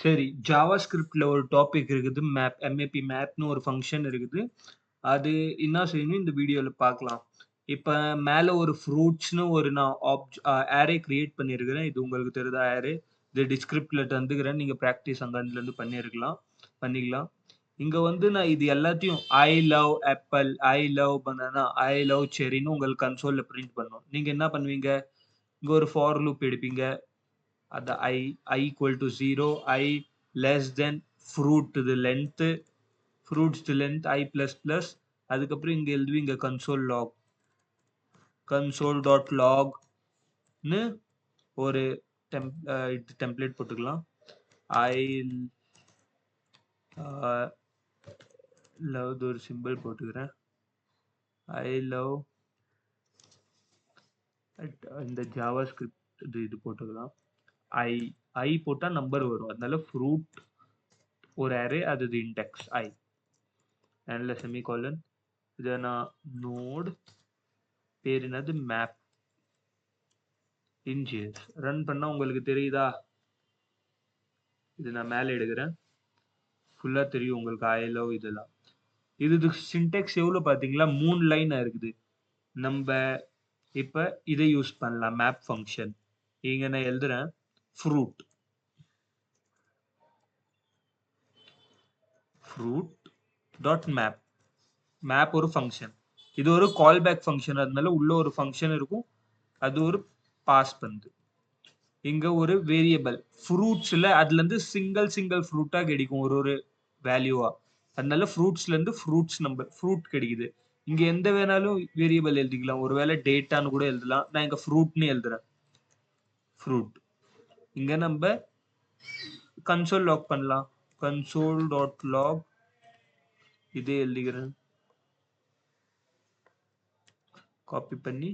சரி. ஜாவாஸ்கிரிப்ட்ல ஒரு டாபிக் இருக்குது. எம்ஏபி மேப்ன்னு ஒரு ஃபங்ஷன் இருக்குது. அது என்ன செய்யணும் இந்த வீடியோல பார்க்கலாம். இப்ப மேல ஒரு ஃப்ரூட்ஸ்ன்னு ஒரு நான் அரே கிரியேட் பண்ணியிருக்கிறேன். இது உங்களுக்கு தெரியுதா அரே? இது டிஸ்கிரிப்ட்ல தந்துக்கிறேன். நீங்க பிராக்டிஸ் அங்கருந்து பண்ணிக்கலாம். இங்க வந்து நான் இது எல்லாத்தையும் I love apple, I love banana, I love செர்ரின்னு உங்களுக்கு கன்சோல்ல பிரிண்ட் பண்ணணும். நீங்க என்ன பண்ணுவீங்க? இங்க ஒரு ஃபார் லூப் எடுப்பீங்க. அது I equal to 0, I less than fruit இது length, fruits length I plus plus. அதுக்கப்புறம் இங்க எழுதுவீங்க console.logன்னு ஒரு டெம்ப்ளேட் போட்டுக்கலாம். I love ஒரு சிம்பிள் போட்டுக்கிறேன். I love இந்த ஜாவாஸ்கிரிப்ட் இது போட்டுக்கலாம். I போட்டா நம்பர் வரும். அதனால ஃப்ரூட் ஒரு அரே அது இண்டெக்ஸ் I. அண்ட் செமிகோலன் இதை நான் நோட் பேர் என்னது மேப் இன்ஜிஎஸ் ரன் பண்ணா உங்களுக்கு தெரியுதா? இது நான் மேலே எடுக்கிறேன். ஃபுல்லா தெரியும் உங்களுக்கு ஐ லவ் இதெல்லாம். இது சின்டெக்ஸ் எவ்வளவு பாத்தீங்களா? 3 லைன் இருக்குது. நம்ம இப்ப இதை யூஸ் பண்ணலாம். மேப் ஃபங்க்ஷன் இங்க நான் எழுதுறேன். ஃப்ரூட் டாட் மேப் ஒரு ஃபங்க்ஷன். இது ஒரு கால் பேக் ஃபங்க்ஷன். அதனால உள்ள ஒரு ஃபங்க்ஷன் இருக்கும். அது ஒரு பாஸ் பண்ணுது. இங்க ஒரு வேரியபிள் ஃப்ரூட்ஸ்ல அதுல இருந்து சிங்கிள் ஃப்ரூட்டா கிடைக்கும் ஒரு வேல்யூவா. அதனால ஃப்ரூட்ஸ்ல இருந்து ஃப்ரூட் கிடைக்குது. இங்க எந்த வேணாலும் வேரியபிள் எழுதிக்கலாம். ஒருவேளை டேட்டான்னு கூட எழுதலாம். நான் இங்க ஃப்ரூட்னு எழுதுறேன். ஃப்ரூட் இங்க நம்ம கன்சோல் லாக் பண்ணலாம். console.log இதே எழுதிக்கிறேன். காப்பி பண்ணி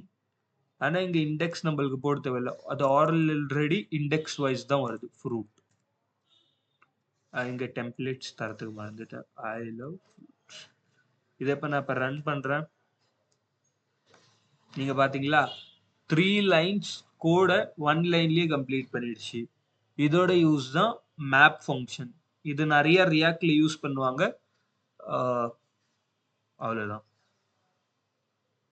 ஆனா இங்க இண்டெக்ஸ் நம்மளுக்கு போட தேவையில்ல. அது ஆல்ரெடி இண்டெக்ஸ் வைஸ் தான் வருது ஃப்ரூட். இங்க டெம்ப்ளேட்ஸ் தரத்துக்கு மறந்துட்டேன். ஐ லவ் இதை நான் ரன் பண்றேன். நீங்க பாத்தீங்களா 3 லைன்ஸ் கோட 1 லைன்லயே கம்ப்ளீட் பண்ணிடுச்சு. இதோட யூஸ் தான் மேப் ஃபங்க்ஷன். இது நிறைய ரியாக்ட்ல யூஸ் பண்ணுவாங்க. அவ்வளவுதான்.